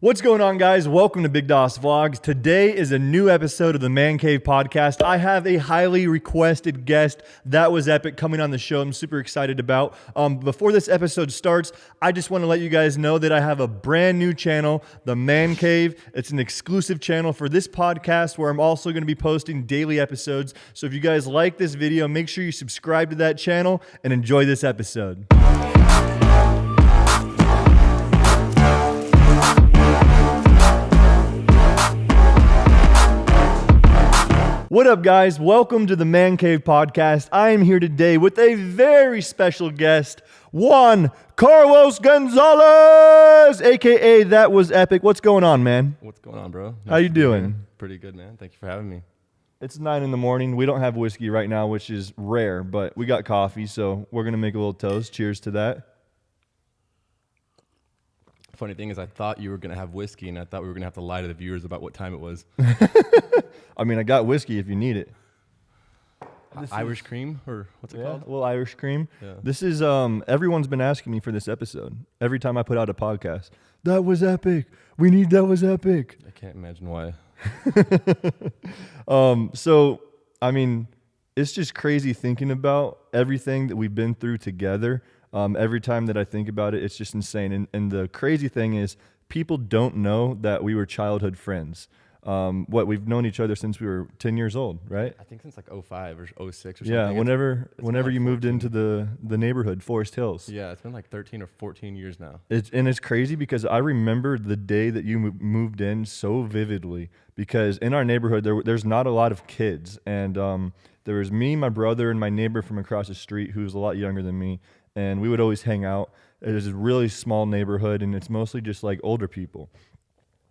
What's going on, guys? Welcome to BigDawsVlogs. Today is a new episode of the Man Cave podcast. I have a highly requested guest, ThatWasEpic, coming on the show. I'm super excited about. Before this episode starts, I just want to let you guys know that I have a brand new channel, the Man Cave. It's an exclusive channel for this podcast where I'm also going to be posting daily episodes. So if you guys like this video, make sure you subscribe to that channel and enjoy this episode. What up, guys? Welcome to the Man Cave podcast. I am here today with a very special guest, Juan Carlos Gonzalez, aka ThatWasEpic. What's going on, man? What's going on, bro? How you doing? Pretty good, man. Thank you for having me. It's 9 in the morning. We don't have whiskey right now, which is rare, but we got coffee, so we're gonna make a little toast. Cheers to that. Funny thing is, I thought you were going to have whiskey, and I thought we were going to have to lie to the viewers about what time it was. I mean, I got whiskey if you need it. Irish cream, or what's it called? A little Irish cream. Yeah. This is, everyone's been asking me for this episode. Every time I put out a podcast. ThatWasEpic. We need ThatWasEpic. I can't imagine why. So, I mean, it's just crazy thinking about everything that we've been through together. Every time that I think about it, it's just insane. And the crazy thing is, people don't know that we were childhood friends. We've known each other since we were 10 years old, right? I think since like 05 or 06 or something. Yeah, whenever like you moved 14. into the neighborhood, Forest Hills. Yeah, it's been like 13 or 14 years now. It's crazy because I remember the day that you moved in so vividly, because in our neighborhood, there's not a lot of kids. And there was me, my brother, and my neighbor from across the street who's a lot younger than me. And we would always hang out. It was a really small neighborhood, and it's mostly just like older people.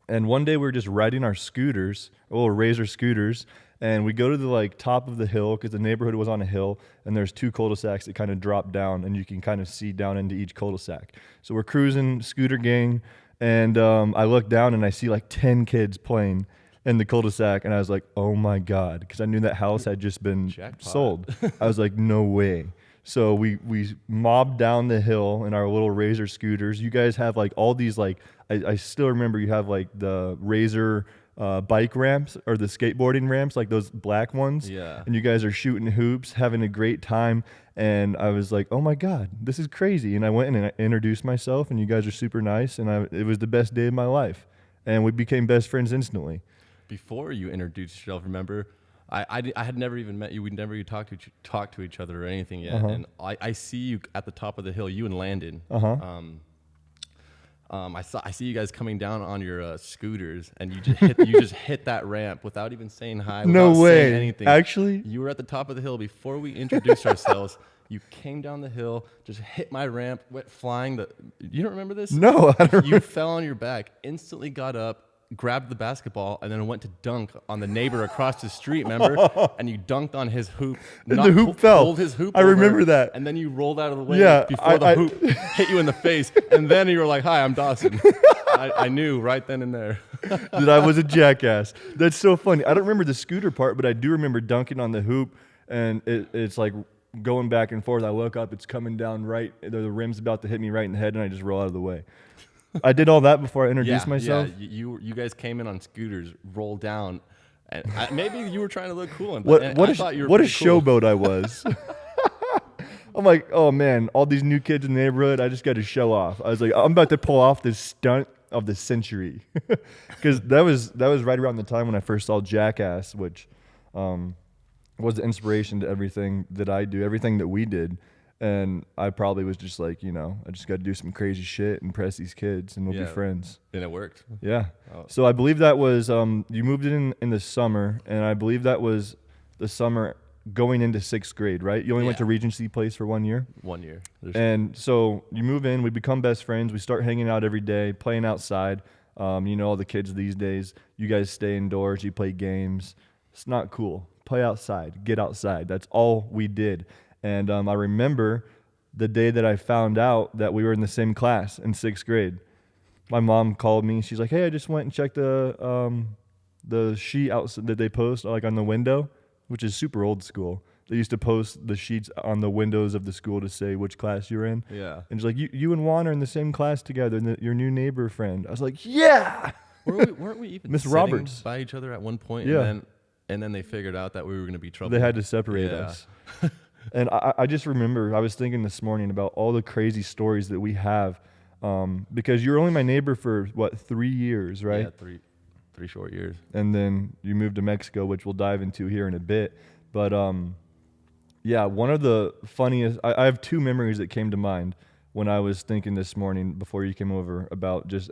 And one day we were just riding our scooters, little Razor scooters, and we go to the like top of the hill because the neighborhood was on a hill, and there's two cul-de-sacs that kind of drop down, and you can kind of see down into each cul-de-sac. So we're cruising, scooter gang, and I look down and I see like 10 kids playing in the cul-de-sac, and I was like, oh my God, because I knew that house had just been sold. I was like, no way. So we mobbed down the hill in our little Razor scooters. You guys have like all these like, I still remember you have like the Razor bike ramps or the skateboarding ramps, like those black ones. Yeah. And you guys are shooting hoops, having a great time. And I was like, oh my God, this is crazy. And I went and I introduced myself, and you guys are super nice. And it was the best day of my life. And we became best friends instantly. Before you introduced yourself, remember? I had never even met you. We'd never even talked to each other or anything yet. Uh-huh. And I see you at the top of the hill, you and Landon. Uh-huh. I see you guys coming down on your scooters, and you just hit that ramp without even saying hi. No without way. saying anything. Actually? You were at the top of the hill before we introduced ourselves. You came down the hill, just hit my ramp, went flying. You don't remember this? No, I don't You fell on your back, instantly got up, grabbed the basketball, and then went to dunk on the neighbor across the street, remember? And you dunked on his hoop. And the hoop fell. Pulled his hoop I over, rememed that. And then you rolled out of the way I before the hoop hit you in the face. And then you were like, hi, I'm Dawson. I knew right then and there. That I was a jackass. That's so funny. I don't remember the scooter part, but I do remember dunking on the hoop, and it's like going back and forth. I look up, it's coming down right. The rim's about to hit me right in the head, and I just roll out of the way. I did all that before I introduced myself. Yeah, you guys came in on scooters, rolled down, and maybe you were trying to look cool. What a showboat I was. I'm like, oh man, all these new kids in the neighborhood, I just got to show off. I was like, I'm about to pull off this stunt of the century, because that was right around the time when I first saw Jackass, which was the inspiration to everything that I do, everything that we did. And I probably was just like, I just got to do some crazy shit and impress these kids, and we'll be friends. And it worked. Yeah. Oh. So I believe that was, you moved in the summer, and I believe that was the summer going into 6th grade, right? You only went to Regency Place for 1 year? 1 year. And so you move in, we become best friends, we start hanging out every day, playing outside. All the kids these days, you guys stay indoors, you play games. It's not cool. Play outside, get outside. That's all we did. And I remember the day that I found out that we were in the same class in 6th grade. My mom called me. She's like, hey, I just went and checked the sheet outside that they post like on the window, which is super old school. They used to post the sheets on the windows of the school to say which class you're in. Yeah. And it's like, you and Juan are in the same class together, and your new neighbor friend. I was like, yeah! Weren't we even Miss sitting Roberts by each other at one point? Yeah. And then they figured out that we were going to be trouble. They had to separate Yeah. us. And I just remember, I was thinking this morning about all the crazy stories that we have, because you're only my neighbor for, 3 years, right? Yeah, three short years. And then you moved to Mexico, which we'll dive into here in a bit. But yeah, one of the funniest, I have two memories that came to mind when I was thinking this morning before you came over about just,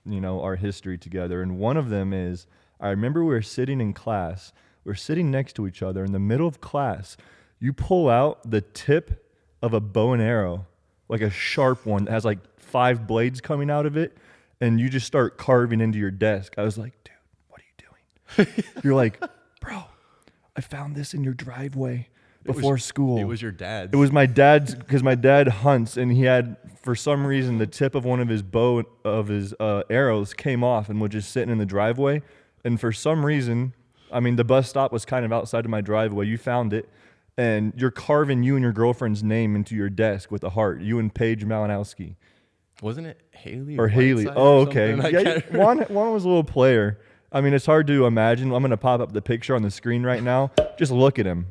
our history together. And one of them is, I remember we were sitting in class, we're sitting next to each other in the middle of class. You pull out the tip of a bow and arrow, like a sharp one that has like 5 blades coming out of it, and you just start carving into your desk. I was like, dude, what are you doing? You're like, bro, I found this in your driveway before school. It was your dad's. It was my dad's, because my dad hunts, and he had, for some reason, the tip of one of his arrows came off and was just sitting in the driveway. And for some reason, the bus stop was kind of outside of my driveway. You found it, and you're carving you and your girlfriend's name into your desk with a heart. You and Paige Malinowski. Wasn't it Haley? Or Haley. Whiteside Oh, or okay. something? Yeah, Juan was a little player. It's hard to imagine. I'm going to pop up the picture on the screen right now. Just look at him.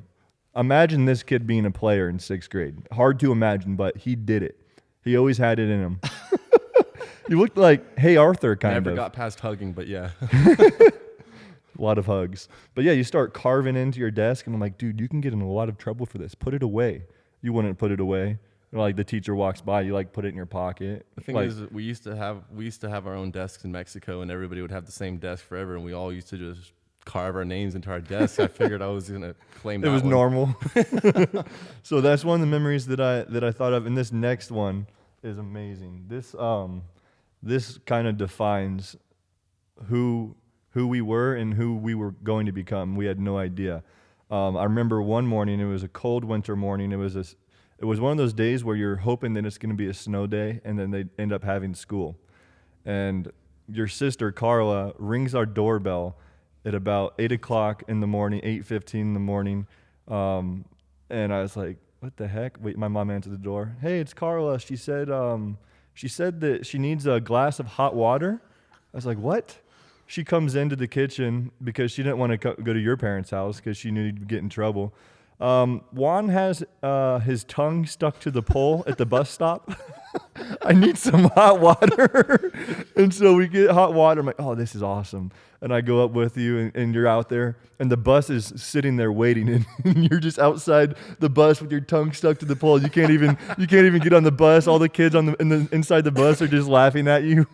Imagine this kid being a player in 6th grade. Hard to imagine, but he did it. He always had it in him. You looked like Hey Arthur, kind of. Never got past hugging, but yeah. A lot of hugs. But yeah, you start carving into your desk, and I'm like, dude, you can get in a lot of trouble for this. Put it away. You wouldn't put it away. Like the teacher walks by, you put it in your pocket. The thing is, we used to have our own desks in Mexico, and everybody would have the same desk forever, and we all used to just carve our names into our desks. I figured I was gonna claim it that was one. normal. So that's one of the memories that I thought of, and this next one is amazing. This kind of defines who we were and who we were going to become. We had no idea. I remember one morning, it was a cold winter morning. It was one of those days where you're hoping that it's going to be a snow day, and then they end up having school. And your sister, Carla, rings our doorbell at about 8 o'clock in the morning, 8:15 in the morning. And I was like, what the heck? Wait, my mom answered the door. Hey, it's Carla. She said that she needs a glass of hot water. I was like, what? She comes into the kitchen because she didn't want to go to your parents' house because she knew you'd get in trouble. Juan has his tongue stuck to the pole at the bus stop. I need some hot water. And so we get hot water. I'm like, oh, this is awesome. And I go up with you, and you're out there, and the bus is sitting there waiting, and you're just outside the bus with your tongue stuck to the pole. You can't even get on the bus. All the kids inside the bus are just laughing at you.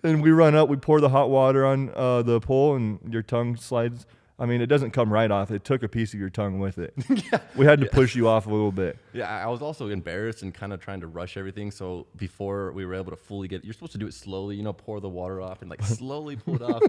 And we run up, we pour the hot water on the pole, and your tongue slides. It doesn't come right off. It took a piece of your tongue with it. Yeah. We had to push you off a little bit. Yeah, I was also embarrassed and kind of trying to rush everything. So before we were able to fully you're supposed to do it slowly, pour the water off and slowly pull it off.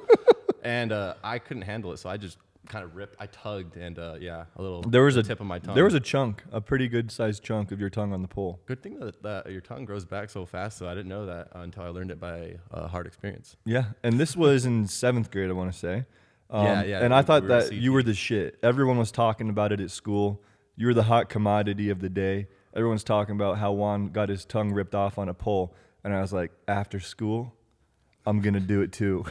And I couldn't handle it, so I just kind of ripped. I tugged, and There was a tip of my tongue. There was a pretty good sized chunk of your tongue on the pole. Good thing that your tongue grows back so fast. So I didn't know that until I learned it by hard experience. Yeah, and this was in 7th grade, I want to say. Yeah. And I thought that you were the shit. Everyone was talking about it at school. You were the hot commodity of the day. Everyone's talking about how Juan got his tongue ripped off on a pole. And I was like, after school, I'm going to do it too.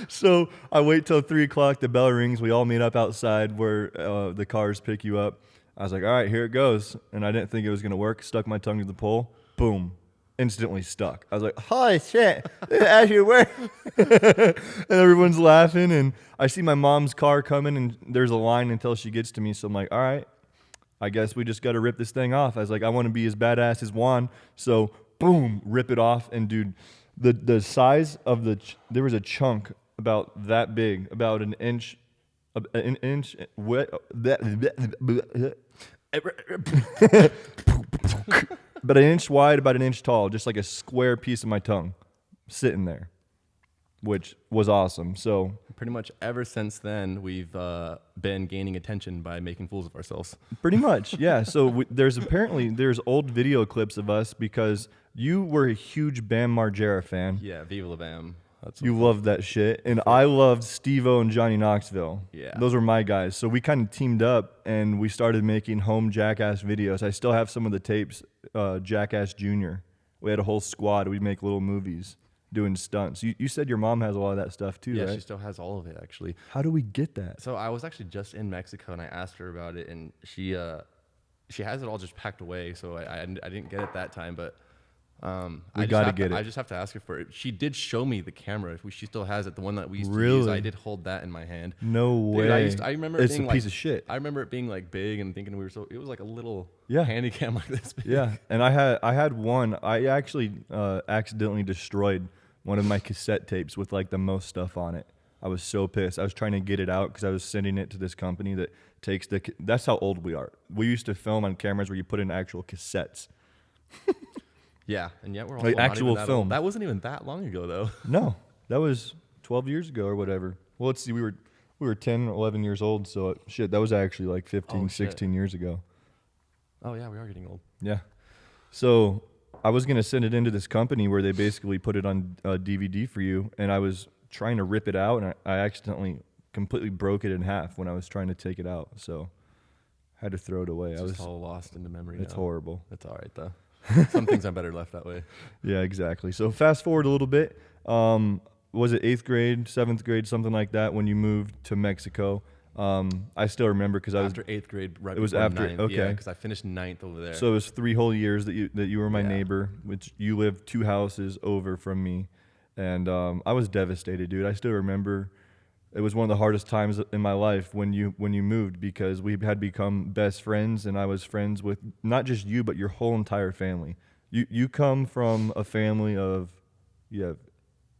So I wait till 3 o'clock. The bell rings. We all meet up outside where the cars pick you up. I was like, all right, here it goes. And I didn't think it was going to work. Stuck my tongue to the pole. Boom. Instantly stuck. I was like, holy shit, it actually worked. And everyone's laughing, and I see my mom's car coming, and there's a line until she gets to me. So I'm like, all right, I guess we just got to rip this thing off. I was like, I want to be as badass as Juan. So boom, rip it off. And dude, the size of there was a chunk about that big, about an inch about an inch wide, about an inch tall, just like a square piece of my tongue sitting there, which was awesome. So pretty much ever since then, we've been gaining attention by making fools of ourselves. Pretty much, yeah. So there's old video clips of us because you were a huge Bam Margera fan. Yeah, Viva La Bam. That's You loved that shit. And I loved Steve-O and Johnny Knoxville. Yeah. Those were my guys. So we kind of teamed up and we started making home Jackass videos. I still have some of the tapes, Jackass Jr. We had a whole squad. We'd make little movies doing stunts. You said your mom has a lot of that stuff too, yeah, right? she still has all of it, actually. How do we get that? So I was actually just in Mexico, and I asked her about it, and she has it all just packed away, so I didn't get it that time, but We gotta get it. I just have to ask her for it. She did show me the camera. If she still has it, the one that we used to Really? use. I did hold that in my hand. No way. Dude, I remember it it's being a like, piece of shit. I remember it being like big and thinking it was like a little Yeah. handy cam like this big. Yeah, and I had one. I actually accidentally destroyed one of my cassette tapes with like the most stuff on it. I was so pissed. I was trying to get it out because I was sending it to this company that takes that's how old we are. We used to film on cameras where you put in actual cassettes. Yeah, and yet we're all Like not actual even that film. old. That wasn't even that long ago, though. No, that was 12 years ago or whatever. Well, let's see. We were 10, 11 years old. So shit, that was actually like 15, Oh, shit. 16 years ago. Oh yeah, we are getting old. Yeah. So I was going to send it into this company where they basically put it on DVD for you. And I was trying to rip it out, and I accidentally completely broke it in half when I was trying to take it out. So I had to throw it away. It's just all lost into memory. It's now. horrible. It's all right though. Some things are better left that way. Yeah, exactly. So fast forward a little bit. Was it 8th grade, 7th grade, something like that when you moved to Mexico? I still remember because I was After 8th grade, right? It was before after- 9th, okay. Yeah, because I finished 9th over there. So it was 3 whole years that you were my Yeah. neighbor, which you lived 2 houses over from me, and I was devastated, dude. I still remember it was one of the hardest times in my life when you moved because we had become best friends, and I was friends with not just you but your whole entire family. You come from a family of you have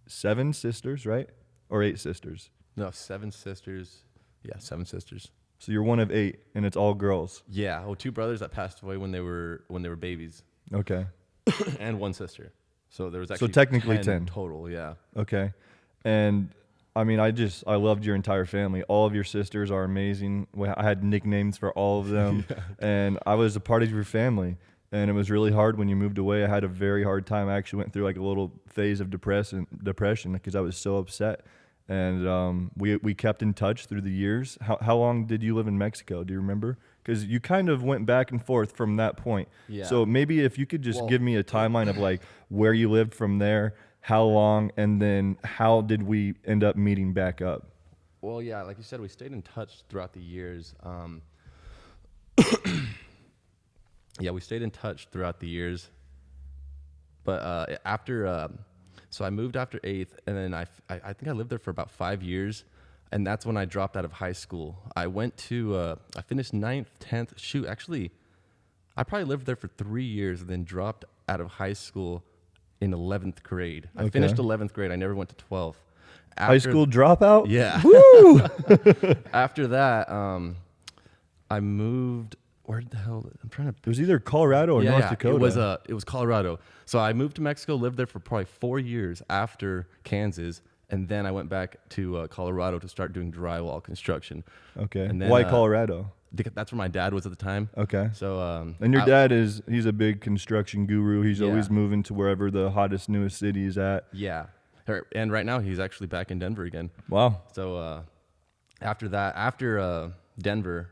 7 sisters, right? Or 8 sisters. No, 7 sisters. Yeah, 7 sisters. So you're one of 8, and it's all girls. Yeah, well, 2 brothers that passed away when they were babies, Okay. and 1 sister. So there was actually technically 10 total. Yeah. Okay. And I mean, I loved your entire family. All of your sisters are amazing. I had nicknames for all of them, and I was a part of your family. And it was really hard when you moved away. I had a very hard time. I actually went through like a little phase of depression because I was so upset. And we kept in touch through the years. How long did you live in Mexico? Do you remember? Because you kind of went back and forth from that point. Yeah. So maybe if you could just give me a timeline of like where you lived from there, how long, and then how did we end up meeting back up? Well, yeah, like you said, we stayed in touch throughout the years. Yeah, we stayed in touch throughout the years. But so I moved after 8th, and then I think I lived there for about 5 years, and that's when I dropped out of high school. I went to, I finished 9th, 10th. Shoot, actually, I probably lived there for 3 years and then dropped out of high school in 11th grade. I finished 11th grade. I never went to 12th. High school dropout? Yeah. Woo! After that, I moved. Where the hell? I'm trying to. It was either Colorado or North Dakota. It was Colorado. So I moved to Mexico, lived there for probably 4 years after Kansas, and then I went back to Colorado to start doing drywall construction. Okay. And then, Why Colorado? That's where my dad was at the time. Okay. So And your dad he's a big construction guru. He's always Yeah. moving to wherever the hottest, newest city is at. Yeah, and right now he's actually back in Denver again. Wow. So after Denver,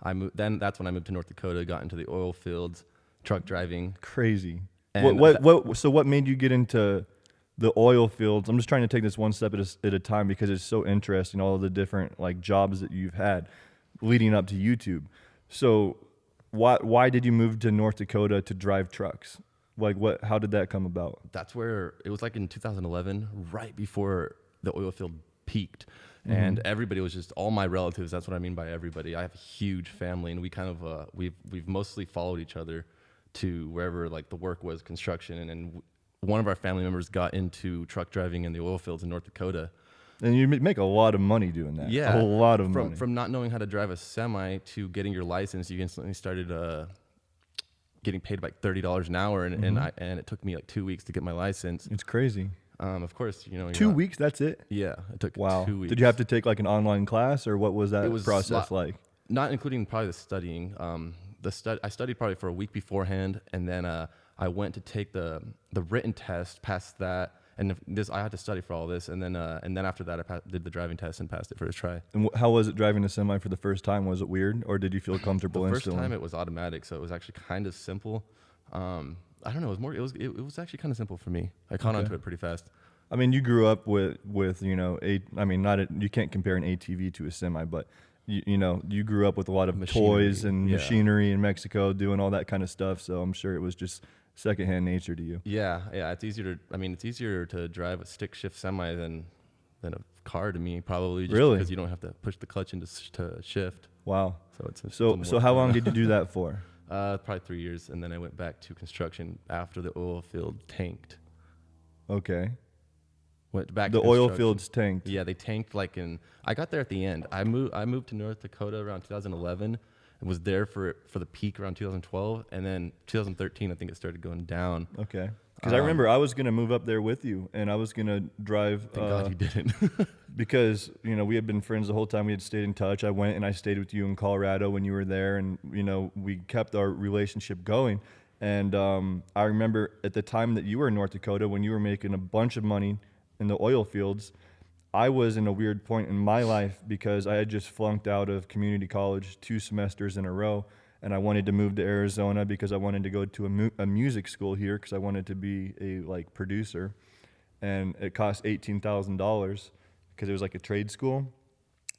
I moved. Then that's when I moved to North Dakota, got into the oil fields, truck driving. Crazy. And So what made you get into the oil fields? I'm just trying to take this one step at a time because it's so interesting, all of the different like jobs that you've had leading up to YouTube. So why did you move to North Dakota to drive trucks? Like how did that come about? That's where it was like in 2011, right before the oil field peaked. And everybody was just all my relatives. That's what I mean by everybody. I have a huge family, and we kind of we've mostly followed each other to wherever like the work was, construction. And then one of our family members got into truck driving in the oil fields in North Dakota. And you make a lot of money doing that. Yeah, a lot of money. From not knowing how to drive a semi to getting your license, you instantly started getting paid like $30 an hour, and it took me like 2 weeks to get my license. It's crazy. Of course, 2 weeks. That's it. Yeah, it took Wow. 2 weeks. Did you have to take like an online class, or what was that process like? Not including probably the studying. I studied probably for a week beforehand, and then I went to take the written test, passed that, And I had to study for all this, and then after that, did the driving test and passed it first try. And how was it driving a semi for the first time? Was it weird, or did you feel comfortable The first instantly? time it was automatic, so it was actually kind of simple. I don't know. It was actually kind of simple for me. I caught onto it pretty fast. I mean, you grew up with you know, you can't compare an ATV to a semi, but you grew up with a lot of toys and machinery in Mexico, doing all that kind of stuff. So I'm sure it was just secondhand nature to you. Yeah. It's easier to drive a stick shift semi than a car to me, probably. Just Really? Because you don't have to push the clutch into to shift. Wow. So How long did you do that for? Probably 3 years, and then I went back to construction after the oil field tanked. Okay. Went back. The to oil construction. fields tanked. Yeah, they tanked I got there at the end. I moved to North Dakota around 2011 and was there for the peak around 2012, and then 2013 I think it started going down. Okay. Because I remember I was gonna move up there with you, and I was gonna drive. Thank God you didn't. Because we had been friends the whole time. We had stayed in touch. I went and I stayed with you in Colorado when you were there, and we kept our relationship going. And I remember at the time that you were in North Dakota, when you were making a bunch of money in the oil fields, I was in a weird point in my life because I had just flunked out of community college 2 semesters in a row, and I wanted to move to Arizona because I wanted to go to a music school here because I wanted to be a producer, and it cost $18,000 because it was like a trade school.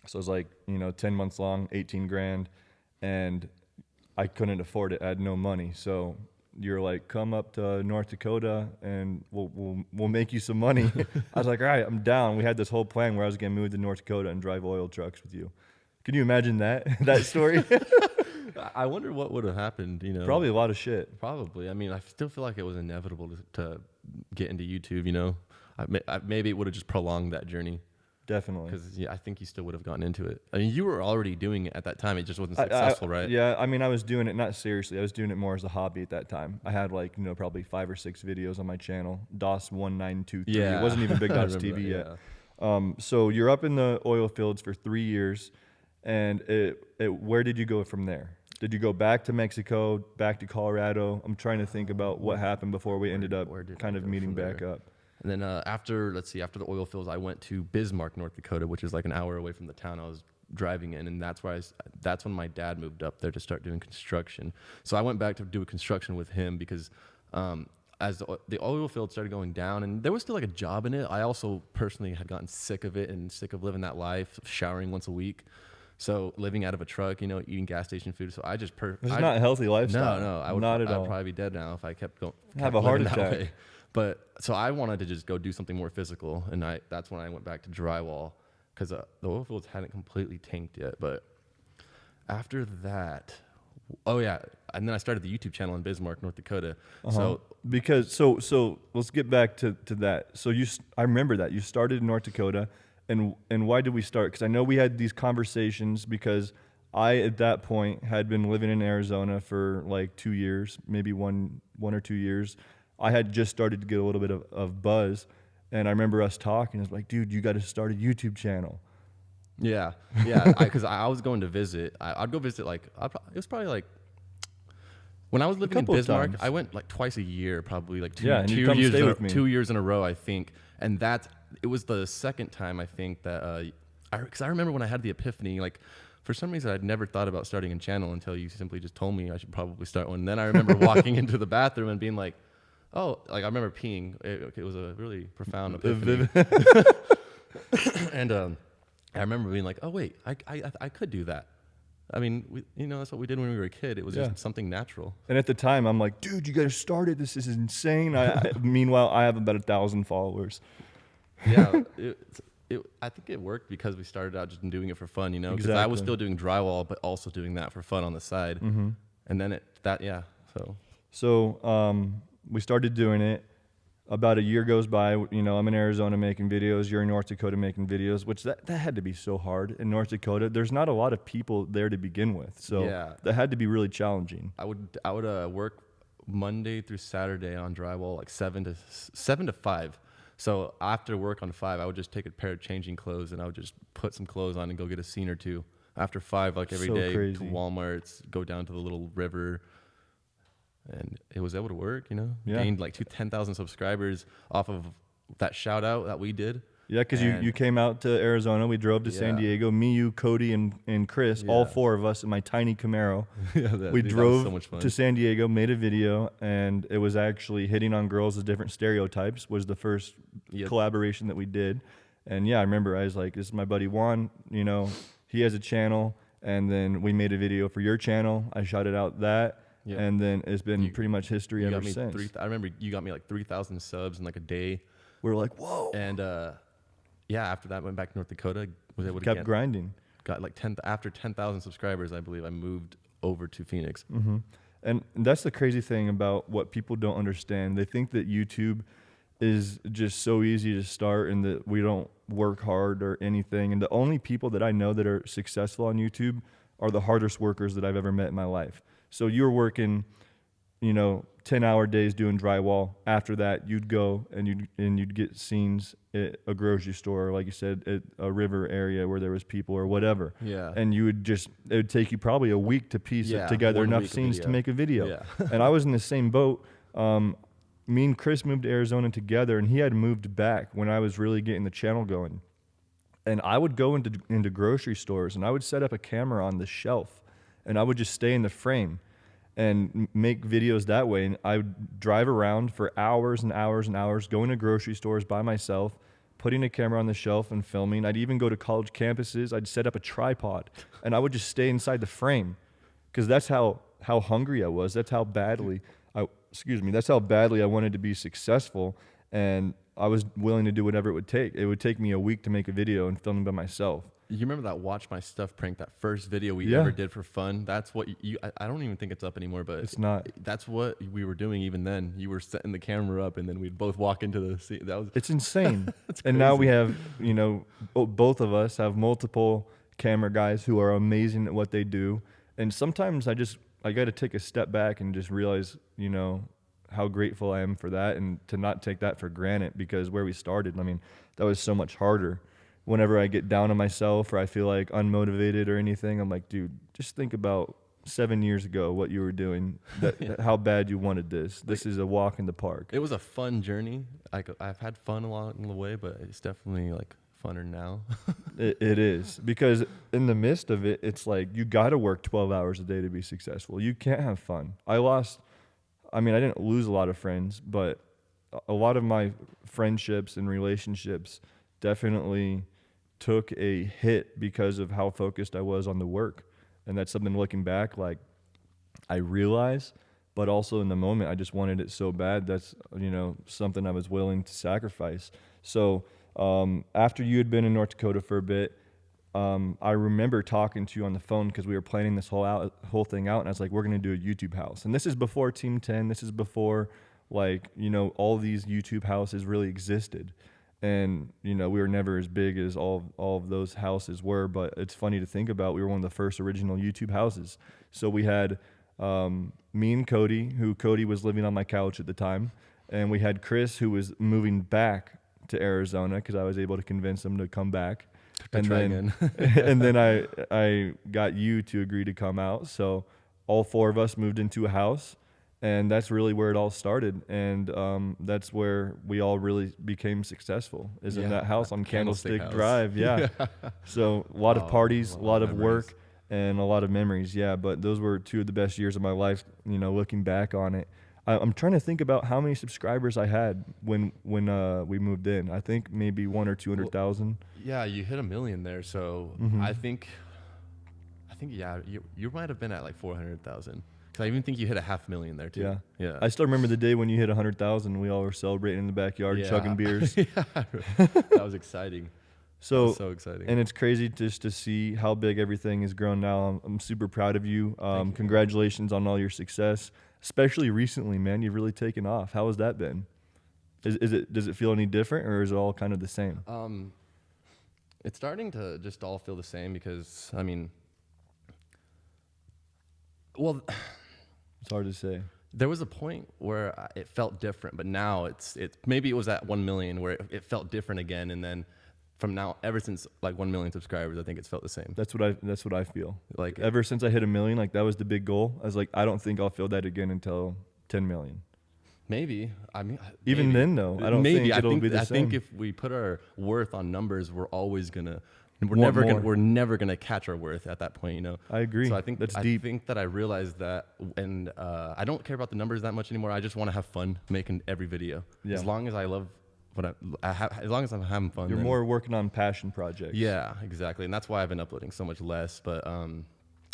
So it was 10 months long, 18 grand, and I couldn't afford it. I had no money. So you're like, come up to North Dakota and we'll make you some money. I was like, all right, I'm down. We had this whole plan where I was going to move to North Dakota and drive oil trucks with you. Can you imagine that story? I wonder what would have happened, Probably a lot of shit. Probably. I mean, I still feel like it was inevitable to get into YouTube, maybe it would have just prolonged that journey. Definitely. Because I think you still would have gotten into it. I mean, you were already doing it at that time. It just wasn't successful, right? Yeah, I mean, I was doing it not seriously. I was doing it more as a hobby at that time. I had probably 5 or 6 videos on my channel. DOS1923. Yeah. It wasn't even Big Dots TV that, yet. So you're up in the oil fields for 3 years, and where did you go from there? Did you go back to Mexico, back to Colorado? I'm trying to think about what happened before we ended up kind of meeting back up. And then after the oil fields, I went to Bismarck, North Dakota, which is like an hour away from the town I was driving in, and that's when my dad moved up there to start doing construction. So I went back to do construction with him because as the oil field started going down, and there was still like a job in it. I also personally had gotten sick of it and sick of living that life, showering once a week. So living out of a truck, eating gas station food. So I just it's not a healthy lifestyle. No, I would not at all. I'd probably be dead now if I kept going. Have a heart attack. But so I wanted to just go do something more physical, and that's when I went back to drywall because the oil fields hadn't completely tanked yet. But after that, and then I started the YouTube channel in Bismarck, North Dakota. So let's get back to that. So I remember that you started in North Dakota, and why did we start? Because I know we had these conversations because I at that point had been living in Arizona for like 2 years, maybe one or 2 years. I had just started to get a little bit of buzz, and I remember us talking. I was like, dude, you got to start a YouTube channel. Yeah, because I was going to visit. I'd go visit it was probably like when I was living in Bismarck. I went like twice a year, probably like 2 years in a row, I think. And it was the second time I think that because I remember when I had the epiphany, like for some reason I'd never thought about starting a channel until you simply just told me I should probably start one. And then I remember walking into the bathroom and being like, oh, like I remember peeing. It was a really profound epiphany. And I remember being like, oh wait, I could do that. I mean, that's what we did when we were a kid. It was just something natural. And at the time, I'm like, dude, you got to start it. This is insane. Meanwhile, I have about 1,000 followers. Yeah, I think it worked because we started out just doing it for fun, because Exactly. I was still doing drywall, but also doing that for fun on the side. Mm-hmm. And then So we started doing it. About a year goes by. I'm in Arizona making videos. You're in North Dakota making videos, which that had to be so hard in North Dakota. There's not a lot of people there to begin with, so that had to be really challenging. I would work Monday through Saturday on drywall, like 7 to 5. So after work on 5, I would just take a pair of changing clothes and I would just put some clothes on and go get a scene or two. After 5, like every day, crazy. to Walmart's, go down to the little river. And it was able to work, Yeah. Gained like 10,000 subscribers off of that shout out that we did. Yeah, because you came out to Arizona. We drove to San Diego. Me, you, Cody, and Chris, all 4 of us in my tiny Camaro. We drove so much fun. to San Diego, made a video, and it was actually hitting on girls as different stereotypes was the first collaboration that we did. And yeah, I remember I was like, this is my buddy Juan, you know, he has a channel. And then we made a video for your channel. I shouted out that. Yeah. And then it's been pretty much history ever since. I remember you got me like 3,000 subs in like a day. We were like, whoa. And yeah, after that, went back to North Dakota. Was able to kept grinding. Got like after 10,000 subscribers, I believe I moved over to Phoenix. Mm-hmm. And that's the crazy thing about what people don't understand. They think that YouTube is just so easy to start and that we don't work hard or anything. And the only people that I know that are successful on YouTube are the hardest workers that I've ever met in my life. So you're working, you know, 10-hour days doing drywall. After that, you'd go and you'd get scenes at a grocery store, like you said, at a river area where there was people or whatever. Yeah. And you would it would take you probably a week to piece it together enough scenes to make a video. Yeah. And I was in the same boat. Me and Chris moved to Arizona together, and he had moved back when I was really getting the channel going. And I would go into grocery stores, and I would set up a camera on the shelf, and I would just stay in the frame and make videos that way. And I would drive around for hours and hours and hours, going to grocery stores by myself, putting a camera on the shelf and filming. I'd even go to college campuses. I'd set up a tripod, and I would just stay inside the frame because that's how hungry I was. That's how badly that's how badly I wanted to be successful, and I was willing to do whatever it would take. It would take me a week to make a video and film it by myself. You remember that Watch My Stuff prank, that first video we ever did for fun? That's what I don't even think it's up anymore, but it's not. That's what we were doing even then. You were setting the camera up, and then we'd both walk into the scene. It's insane. And now we have, you know, both of us have multiple camera guys who are amazing at what they do. And sometimes I got to take a step back and just realize, you know, how grateful I am for that, and to not take that for granted, because where we started, I mean, that was so much harder. Whenever I get down on myself or I feel like unmotivated or anything, I'm like, dude, just think about 7 years ago what you were doing, how bad you wanted this. This is a walk in the park. It was a fun journey. I've had fun along the way, but it's definitely like funner now. It is, because in the midst of it, it's like you got to work 12 hours a day to be successful. You can't have fun. I didn't lose a lot of friends, but a lot of my friendships and relationships definitely took a hit because of how focused I was on the work. And that's something, looking back, like I realize, but also in the moment, I just wanted it so bad. That's, you know, something I was willing to sacrifice. So after you had been in North Dakota for a bit, I remember talking to you on the phone because we were planning this whole thing out, and I was like, we're going to do a YouTube house. And this is before Team 10. This is before, like, you know, all these YouTube houses really existed. And, you know, we were never as big as all of those houses were, but it's funny to think about. We were one of the first original YouTube houses. So we had me and Cody, who Cody was living on my couch at the time, and we had Chris, who was moving back to Arizona because I was able to convince him to come back. And then I got you to agree to come out. So all 4 of us moved into a house, and that's really where it all started. And that's where we all really became successful, is in that house on Candlestick Drive. Yeah. So a lot of parties, a lot of work, and a lot of memories. Yeah, but those were 2 of the best years of my life, you know, looking back on it. I'm trying to think about how many subscribers I had when we moved in. I think maybe 100,000 or 200,000. Yeah, you hit 1 million there. So I think you might have been at like 400,000. Because I even think you hit 500,000 there too. Yeah. I still remember the day when you hit 100,000. We all were celebrating in the backyard, chugging beers. That was exciting. So exciting. And it's crazy just to see how big everything has grown now. I'm super proud of you. Congratulations on all your success, especially recently, man. You've really taken off. How has that been? Does it feel any different, or is it all kind of the same? It's starting to just all feel the same because, I mean, well, it's hard to say. There was a point where it felt different, but now it's maybe it was at 1 million where it felt different again, and then from now, ever since like 1 million subscribers, I think it's felt the same. That's what I feel. Like ever since I hit 1 million, like that was the big goal. I was like, I don't think I'll feel that again until 10 million. Maybe. I mean, Even maybe. then, though, I don't think it'll be the I same. think if we put our worth on numbers, we're always gonna. More. We're never gonna catch our worth at that point, you know. I agree. So I think That's I deep. think that I realized that, and I don't care about the numbers that much anymore. I just want to have fun making every video. Yeah. As long as I love what I have, as long as I'm having fun. You're then, more working on passion projects. Yeah, exactly, and that's why I've been uploading so much less. But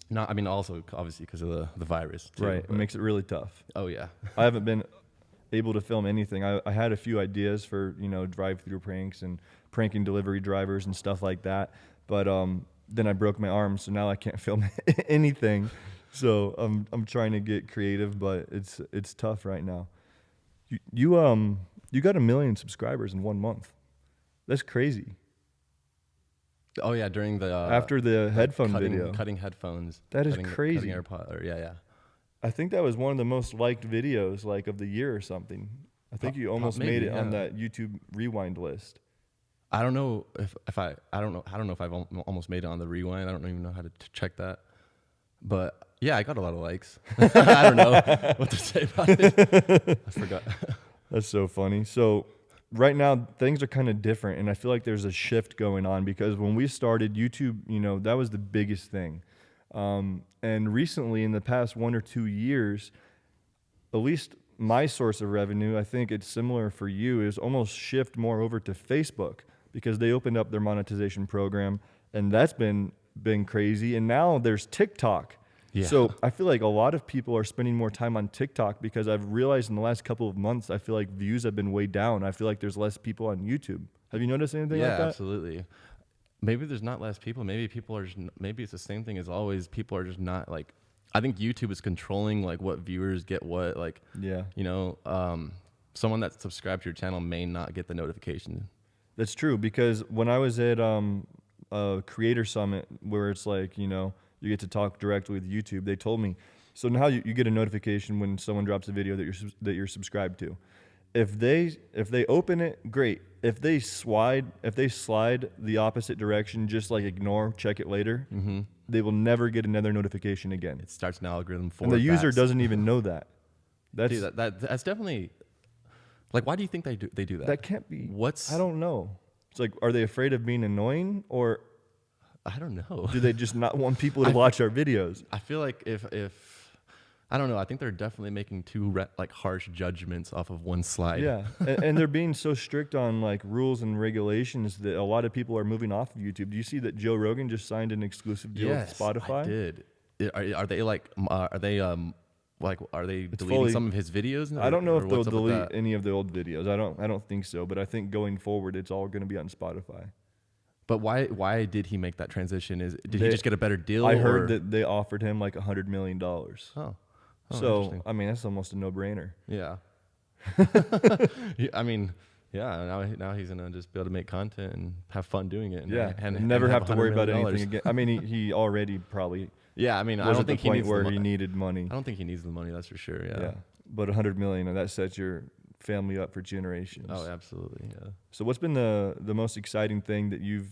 not. I mean, also obviously because of the virus. Too, Right. It makes it really tough. Oh yeah. I haven't been able to film anything. I had a few ideas for, drive-through pranks and pranking delivery drivers and stuff like that. But then I broke my arm, so now I can't film anything. So I'm trying to get creative, but it's tough right now. You got 1 million subscribers in 1 month. That's crazy. Oh yeah, during the After the headphone video. cutting headphones. That is cutting crazy. AirPod, yeah. I think that was one of the most liked videos of the year or something. I think you almost made it on that YouTube rewind list. I don't know if I don't know if I've almost made it on the rewind. I don't even know how to check that. But yeah, I got a lot of likes. I don't know what to say about it. I forgot. That's so funny. So right now things are kind of different, and I feel like there's a shift going on because when we started YouTube, that was the biggest thing. And recently in the past 1 or 2 years, at least my source of revenue, I think it's similar for you, is almost shift more over to Facebook because they opened up their monetization program, and that's been crazy. And now there's TikTok. Yeah. So I feel like a lot of people are spending more time on TikTok because I've realized in the last couple of months, I feel like views have been way down. I feel like there's less people on YouTube. Have you noticed anything like that? Yeah, absolutely. Maybe there's not less people. Maybe people are just, maybe it's the same thing as always. People are just not like, I think YouTube is controlling what viewers get what, Yeah. Someone that subscribed to your channel may not get the notification. That's true, because when I was at a creator summit where it's you get to talk directly with YouTube, they told me, so now you get a notification when someone drops a video that you're subscribed to. If they open it, great. If they slide the opposite direction, just ignore, check it later, they will never get another notification again. It starts an algorithm for and the user doesn't even know that. Dude, that's definitely why do you think they do that? That can't be. I don't know. It's are they afraid of being annoying, or I don't know. do they just not want people to watch our videos? I feel like if I don't know, I think they're definitely making too harsh judgments off of one slide. Yeah, and they're being so strict on rules and regulations that a lot of people are moving off of YouTube. Do you see that Joe Rogan just signed an exclusive deal with Spotify? I did. Are they deleting fully, some of his videos? I don't know if they'll delete any of the old videos. I don't think so, but I think going forward it's all going to be on Spotify. But why did he make that transition? Did he just get a better deal? I heard that they offered him $100 million. Oh, so I mean that's almost a no-brainer. Yeah. I mean, yeah. Now he's gonna just be able to make content and have fun doing it. And never have to worry about $100 million. anything again. I mean, he already probably. Yeah, I mean, I don't think he needs where he needed money. I don't think he needs the money. That's for sure. Yeah. But $100 million, and that sets your family up for generations. Oh, absolutely. Yeah. So what's been the most exciting thing that you've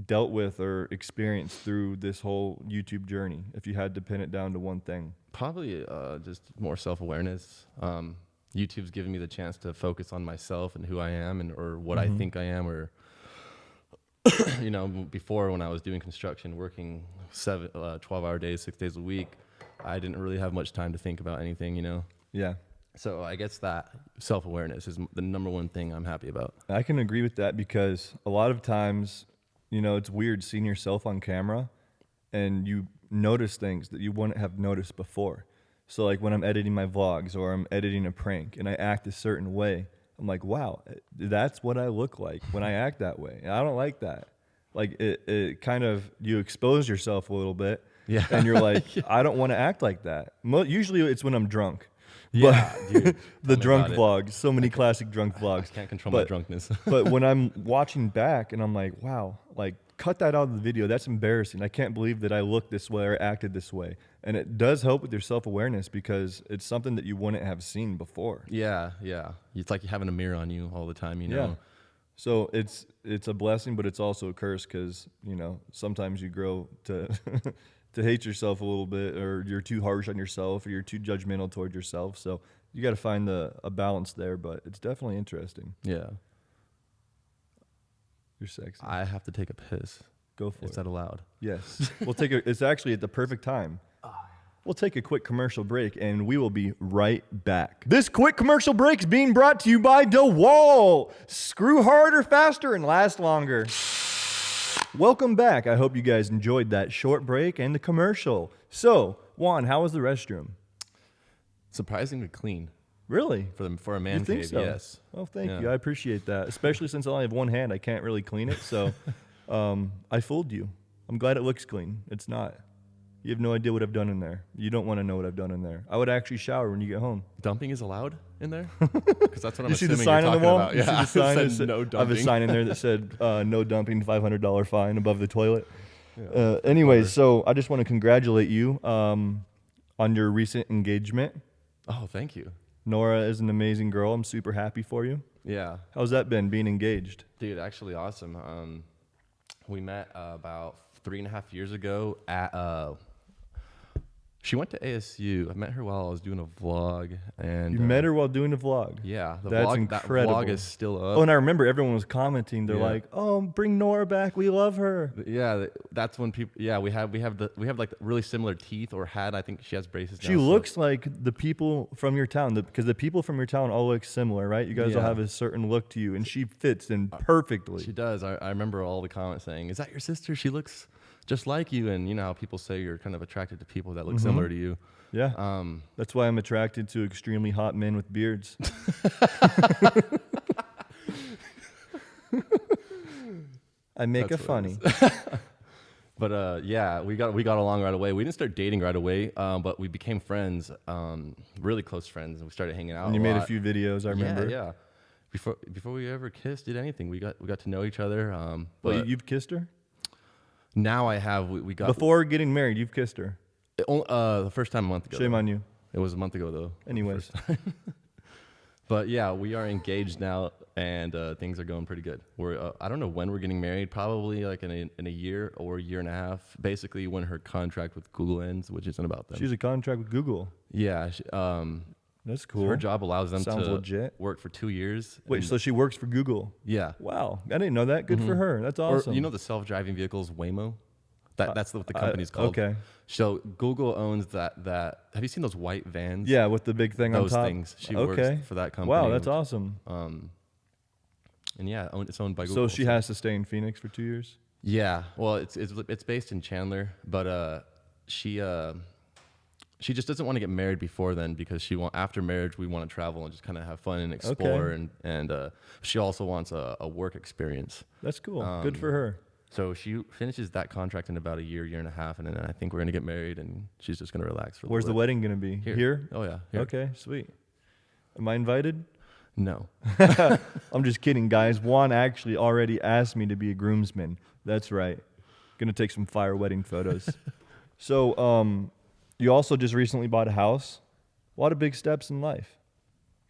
dealt with or experienced through this whole YouTube journey, if you had to pin it down to one thing? Probably just more self-awareness. YouTube's given me the chance to focus on myself and who I am or what I think I am, or before when I was doing construction, working 12-hour days, 6 days a week, I didn't really have much time to think about anything, Yeah. So I guess that self-awareness is the number one thing I'm happy about. I can agree with that because a lot of times, it's weird seeing yourself on camera and you notice things that you wouldn't have noticed before. So when I'm editing my vlogs or I'm editing a prank and I act a certain way, I'm like, wow, that's what I look like when I act that way. And I don't like that. It kind of, you expose yourself a little bit. Yeah. And you're like, I don't want to act like that. Usually it's when I'm drunk. Yeah, dude, the drunk vlogs, so many classic drunk vlogs. I can't control my drunkenness. But when I'm watching back and I'm like, wow, cut that out of the video. That's embarrassing. I can't believe that I looked this way or acted this way. And it does help with your self-awareness because it's something that you wouldn't have seen before. Yeah. It's like you having a mirror on you all the time, Yeah. So it's a blessing, but it's also a curse because, sometimes you grow to to hate yourself a little bit, or you're too harsh on yourself, or you're too judgmental towards yourself. So you got to find a balance there, but it's definitely interesting. Yeah. You're sexy. I have to take a piss. Go for it. Is that allowed? Yes. It's actually at the perfect time. We'll take a quick commercial break, and we will be right back. This quick commercial break is being brought to you by DeWalt. Screw harder, faster, and last longer. Welcome back. I hope you guys enjoyed that short break and the commercial. So, Juan, how was the restroom? Surprisingly clean. Really? For a man You think cave, so? yes. Oh, thank you. I appreciate that. Especially since I only have one hand, I can't really clean it. So, I fooled you. I'm glad it looks clean. It's not. You have no idea what I've done in there. You don't want to know what I've done in there. I would actually shower when you get home. Dumping is allowed in there? Because that's what I'm You see assuming the sign you're on the talking wall? about. You see Yeah, the sign that said said, no I have a dumping. sign in there that said no dumping, $500 fine above the toilet. Anyways, so I just want to congratulate you on your recent engagement. Oh, thank you. Nora is an amazing girl. I'm super happy for you. Yeah. How's that been, being engaged? Dude, actually awesome. We met about 3.5 years ago at she went to ASU. I met her while I was doing a vlog, and You met her while doing the vlog. Yeah, That's vlog, incredible. That vlog is still up. Oh, and I remember everyone was commenting. They're Yeah. like, "Oh, bring Nora back. We love her." Yeah, that's when people. Yeah, we have like really similar teeth, or had. I think she has braces. She now, so- looks like the people from your town, because the people from your town all look similar, right? You guys all Yeah. have a certain look to you, and she fits in perfectly. She does. I remember all the comments saying, "Is that your sister? She looks just like you." And you know how people say you're kind of attracted to people that look similar to you. Yeah. That's why I'm attracted to extremely hot men with beards. I make That's a what it funny. But yeah, we got along right away. We didn't start dating right away, but we became friends, really close friends, and we started hanging out. And you made a lot. few videos, I remember. Yeah. Before we ever kissed, did anything, we got to know each other. Well, But you've kissed her? now I have. We got Before getting married, you've kissed her. the first time a month ago. Shame though. on you. It was a month ago though. Anyways. But yeah, we are engaged now, and things are going pretty good. We're I don't know when we're getting married. Probably like in a year or a year and a half. Basically, when her contract with Google ends, which isn't about them. She's a contract with Google. Yeah. That's cool. Her job allows them Sounds to legit. work for 2 years. Wait, and- so she works for Google? yeah. Wow. I didn't know that. Good for her. That's awesome. Or you know the self-driving vehicles, Waymo? That's what the company's called. Okay. So Google owns that. Have you seen those white vans? Yeah, with the big thing Those on top. things. She okay. works for that company. Wow, that's which- awesome. And yeah, it's owned by So Google. she has to stay in Phoenix for 2 years? Yeah. Well, it's based in Chandler, but she just doesn't want to get married before then, because after marriage we want to travel and just kind of have fun and explore, and she also wants a work experience. That's cool. Good for her. So she finishes that contract in about a year and a half, and then I think we're gonna get married, and she's just gonna relax for a Where's the little wedding going to be? bit. Here? Oh yeah. Here. Okay, sweet. Am I invited? No. I'm just kidding, guys. Juan actually already asked me to be a groomsman. That's right. Gonna take some fire wedding photos. So, you also just recently bought a house. A lot of big steps in life.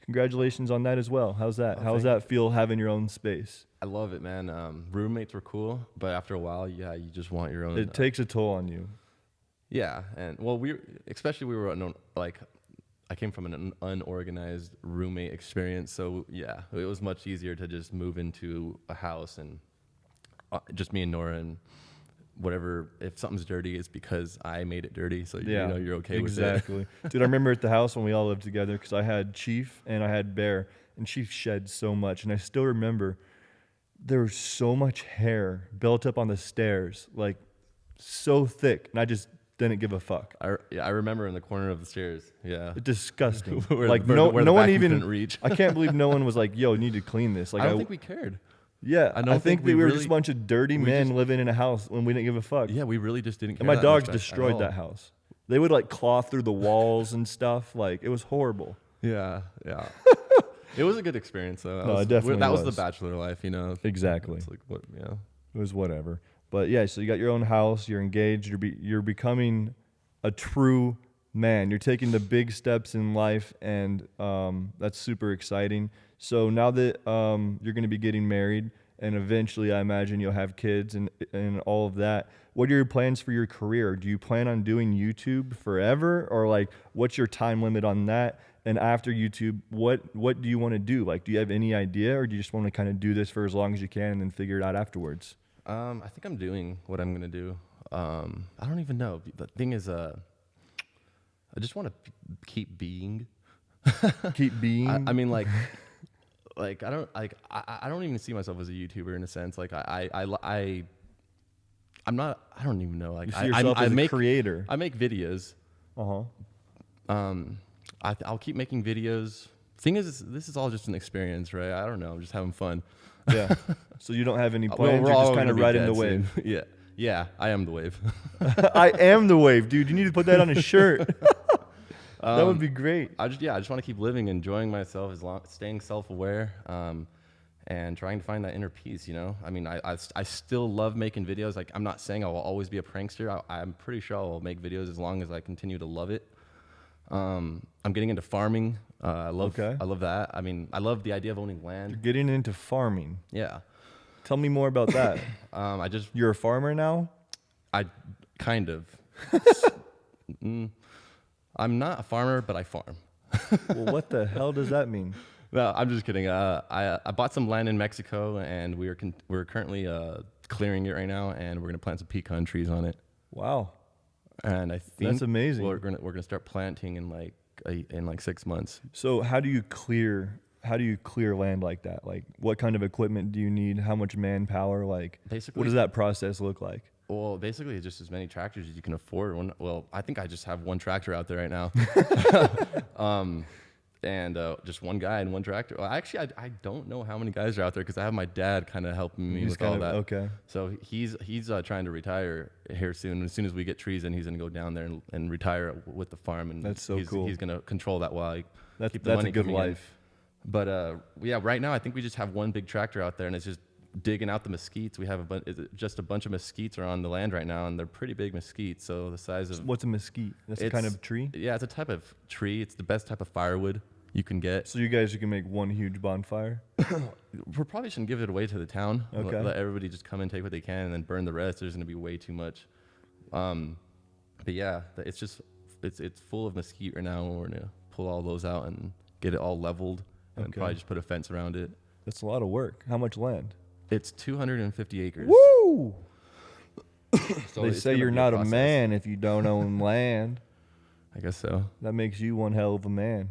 Congratulations on that as well. How's that? How does that feel, having your own space? I love it, man. Roommates were cool, but after a while, yeah, you just want your own. It takes a toll on you. Yeah, and well, we were like, I came from an unorganized roommate experience, so yeah, it was much easier to just move into a house and just me and Nora, and whatever. If something's dirty, it's because I made it dirty, so you know you're okay with it. Exactly. Dude, I remember at the house when we all lived together, because I had Chief and I had Bear, and Chief shed so much, and I still remember there was so much hair built up on the stairs, like so thick, and I just didn't give a fuck. I remember in the corner of the stairs. Yeah. Disgusting. Where like the no vacuum one even couldn't reach. I can't believe no one was like, "Yo, you need to clean this." Like I don't think we cared. Yeah, I don't I think think we we were really- just a bunch of dirty men living in a house when we didn't give a fuck. Yeah, we really just didn't care. And my that dogs much at destroyed all. that house. They would like claw through the walls and stuff. Like, it was horrible. Yeah. It was a good experience, though. No, it definitely That was the was. bachelor life, you know. Exactly. It's like what? Yeah. It was whatever. But yeah, so you got your own house. You're engaged. You're becoming a true man. You're taking the big steps in life, and that's super exciting. So now that you're going to be getting married, and eventually I imagine you'll have kids and all of that. What are your plans for your career? Do you plan on doing YouTube forever, or like what's your time limit on that? And after YouTube, what do you want to do? Like, do you have any idea, or do you just want to kind of do this for as long as you can and then figure it out afterwards? I think I'm doing what I'm gonna do. I don't even know. The thing is, I just want to keep being. Keep being. I mean, like I don't even see myself as a YouTuber in a sense. Like I'm not. I don't even know. Like you see yourself as a creator. I make videos. I'll keep making videos. Thing is, this is all just an experience, right? I don't know. I'm just having fun. Yeah. So you don't have any plans. You're just kind of riding the wave. Yeah. Yeah. I am the wave. I am the wave, dude. You need to put that on a shirt. That would be great. I just want to keep living, enjoying myself, staying self-aware, and trying to find that inner peace. You know, I mean, I still love making videos. Like, I'm not saying I will always be a prankster. I'm pretty sure I'll make videos as long as I continue to love it. I'm getting into farming. I love that. I mean, I love the idea of owning land. You're getting into farming. Yeah. Tell me more about that. You're a farmer now? I kind of. I'm not a farmer, but I farm. Well, what the hell does that mean? No, I'm just kidding. I bought some land in Mexico, and we're currently clearing it right now, and we're gonna plant some pecan trees on it. Wow. And I think that's amazing. We're gonna start planting in like 6 months. So how do you clear land like that? Like, what kind of equipment do you need? How much manpower? Like, basically, what does that process look like? Well, basically, it's just as many tractors as you can afford. I think I just have one tractor out there right now. And just one guy and one tractor. Well, actually, I don't know how many guys are out there because I have my dad kind of helping me with all that. Okay. So he's trying to retire here soon. As soon as we get trees in, he's going to go down there and retire with the farm. And that's so cool. He's going to control that while I keep the that's money a good coming life. in. But yeah, right now I think we just have one big tractor out there, and it's just digging out the mesquites. We have just a bunch of mesquites are on the land right now, and they're pretty big mesquites. So the size of what's a mesquite? That's a kind of tree. Yeah, it's a type of tree. It's the best type of firewood you can get. So you can make one huge bonfire. We probably shouldn't give it away to the town. Okay. Let everybody just come and take what they can, and then burn the rest. There's going to be way too much. But yeah, it's full of mesquite right now. And we're going to pull all those out and get it all leveled, and probably just put a fence around it. That's a lot of work. How much land? It's 250 acres. Woo! So they say you're not a man if you don't own land. I guess so. That makes you one hell of a man.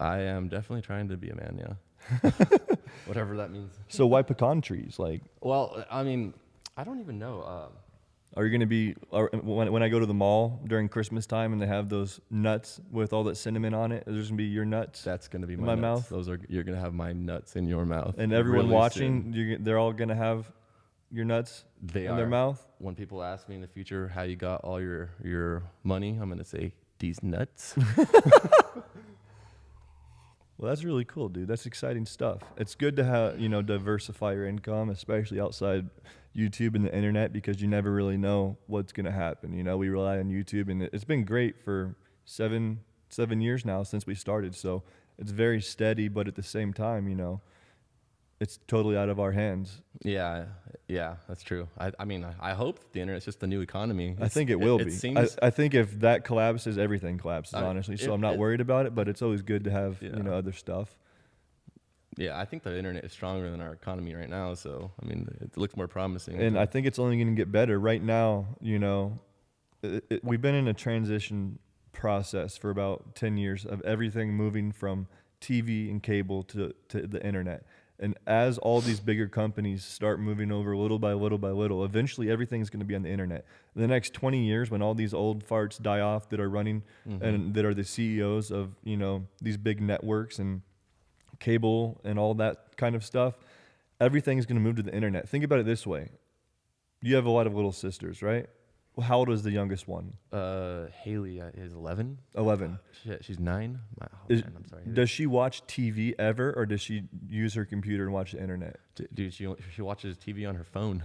I am definitely trying to be a man, yeah. Whatever that means. So why pecan trees? Like, well, I mean, I don't even know. are you going to be, when I go to the mall during Christmas time and they have those nuts with all that cinnamon on it, there's going to be your nuts? That's going to be in my mouth? You're going to have my nuts in your mouth. And everyone really watching, they're all going to have your nuts in their mouth? When people ask me in the future how you got all your money, I'm going to say, these nuts. Well, that's really cool, dude. That's exciting stuff. It's good to have, diversify your income, especially outside YouTube and the internet, because you never really know what's going to happen. We rely on YouTube, and it's been great for seven years now since we started. So it's very steady, but at the same time, it's totally out of our hands. Yeah, that's true. I mean, I hope the internet's just the new economy. I think it will be. I think if that collapses, everything collapses, honestly. So I'm not worried about it, but it's always good to have, other stuff. Yeah, I think the internet is stronger than our economy right now. So, I mean, it looks more promising. And I think it's only going to get better. Right now, we've been in a transition process for about 10 years of everything moving from TV and cable to the internet. And as all these bigger companies start moving over little by little by little, eventually everything's going to be on the internet. In the next 20 years, when all these old farts die off that are running and that are the CEOs of, these big networks and cable and all that kind of stuff, everything's going to move to the internet. Think about it this way. You have a lot of little sisters, right? How old is the youngest one? Haley is 11. 11. Shit, she's 9. Man, I'm sorry. Does she watch TV ever, or does she use her computer and watch the internet? Dude, she watches TV on her phone.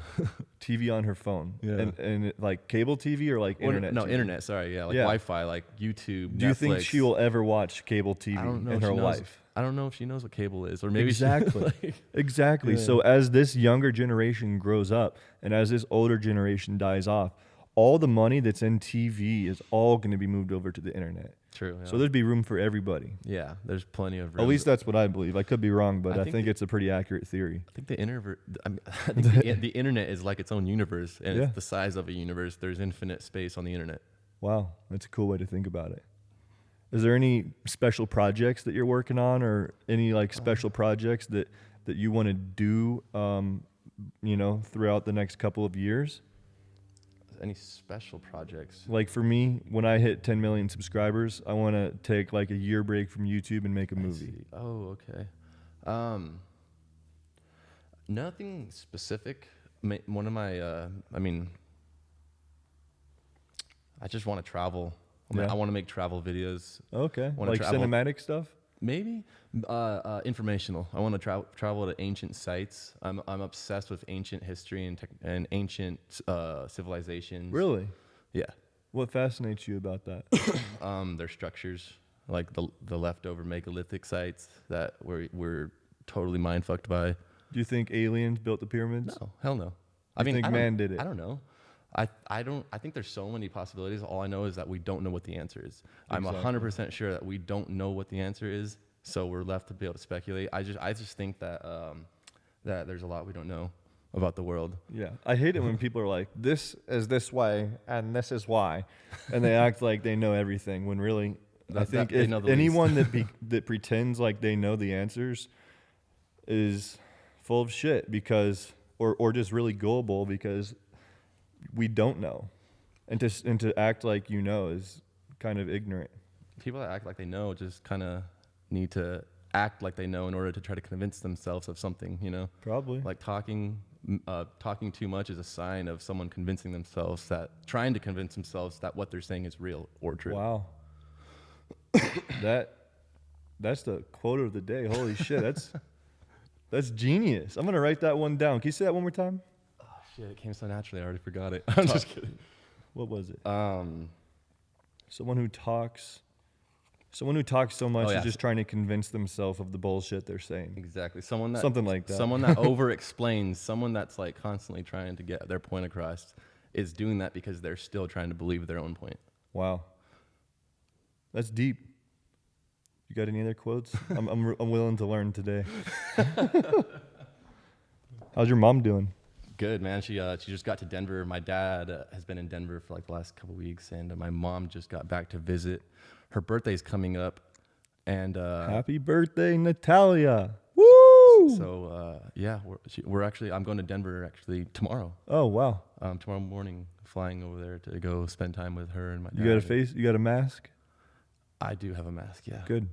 TV on her phone. Yeah. And like cable TV or like internet? No, TV? internet. Sorry, yeah, like Wi-Fi, like YouTube. Do you think she will ever watch cable TV in her life? I don't know if she knows what cable is, or maybe exactly. She, exactly. Yeah. So as this younger generation grows up, and as this older generation dies off, all the money that's in TV is all going to be moved over to the internet. True. Yeah. So there'd be room for everybody. Yeah, there's plenty of room. At least that's what I believe. I could be wrong, but I think it's a pretty accurate theory. I think the internet is like its own universe, and it's the size of a universe. There's infinite space on the internet. Wow, that's a cool way to think about it. Is there any special projects that you're working on, or any like special projects that you want to do, throughout the next couple of years? Any special projects? Like for me, when I hit 10 million subscribers, I want to take like a year break from YouTube and make a movie. Oh, okay. Nothing specific. One of my, I just want to travel. I want to make travel videos. Okay. Like cinematic stuff? Maybe informational. I want to travel to ancient sites. I'm obsessed with ancient history and ancient civilizations. Really? Yeah. What fascinates you about that? Their structures, like the leftover megalithic sites that we're totally mind fucked by. Do you think aliens built the pyramids? No, hell no. I think man did it. I don't know. I think there's so many possibilities. All I know is that we don't know what the answer is. Exactly. I'm 100% sure that we don't know what the answer is, so we're left to be able to speculate. I just think that that there's a lot we don't know about the world. Yeah, I hate it when people are like, "This is this way, and this is why," and they act like they know everything when really, I think anyone that pretends like they know the answers is full of shit because, or just really gullible because we don't know, and to act like you know is kind of ignorant. People that act like they know just kind of need to act like they know in order to try to convince themselves of something, Probably. Like talking too much is a sign of someone trying to convince themselves that what they're saying is real or true. Wow. That's the quote of the day. Holy shit, that's genius. I'm gonna write that one down. Can you say that one more time? It came so naturally, I already forgot it. I'm just kidding. What was it? Someone who talks so much is just trying to convince themselves of the bullshit they're saying. Exactly. Something like that. Someone that over-explains, someone that's like constantly trying to get their point across is doing that because they're still trying to believe their own point. Wow. That's deep. You got any other quotes? I'm willing to learn today. How's your mom doing? Good, man. She just got to Denver. My dad has been in Denver for like the last couple of weeks, and my mom just got back to visit. Her birthday's coming up, and happy birthday, Natalia! Woo! So I'm going to Denver actually tomorrow. Oh wow! Tomorrow morning, flying over there to go spend time with her and my dad. You got a mask? I do have a mask. Yeah. Good.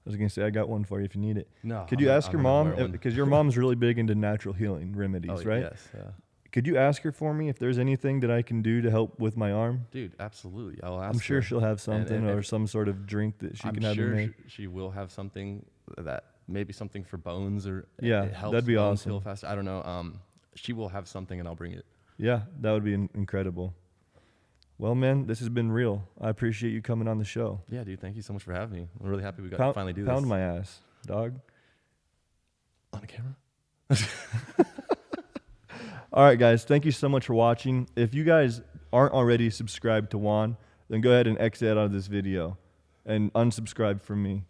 I was gonna say I got one for you if you need it. No. Could you ask your mom, because your mom's really big into natural healing remedies, right? Yes. Yeah. Could you ask her for me if there's anything that I can do to help with my arm? Dude, absolutely. I'll ask. I'm sure she'll have something or some sort of drink that she can have me make. She will have something that maybe something for bones or it helps that'd be awesome. Heal faster. I don't know. She will have something and I'll bring it. Yeah, that would be incredible. Well, man, this has been real. I appreciate you coming on the show. Yeah, dude. Thank you so much for having me. I'm really happy we got to finally do this. Pound my ass, dog. On a camera? All right, guys. Thank you so much for watching. If you guys aren't already subscribed to Juan, then go ahead and exit out of this video and unsubscribe from me.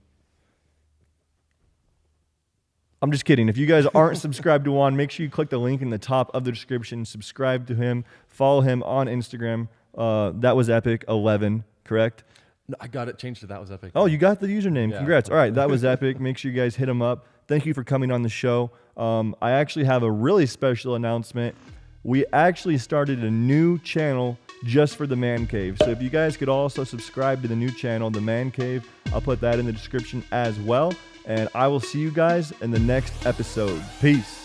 I'm just kidding. If you guys aren't subscribed to Juan, make sure you click the link in the top of the description. Subscribe to him. Follow him on Instagram. ThatWasEpic11, correct? No, I got it changed to ThatWasEpic. Oh, you got the username. Yeah. Congrats. All right, ThatWasEpic. Make sure you guys hit him up. Thank you for coming on the show. I actually have a really special announcement. We actually started a new channel just for the Man Cave. So if you guys could also subscribe to the new channel, the Man Cave, I'll put that in the description as well. And I will see you guys in the next episode. Peace.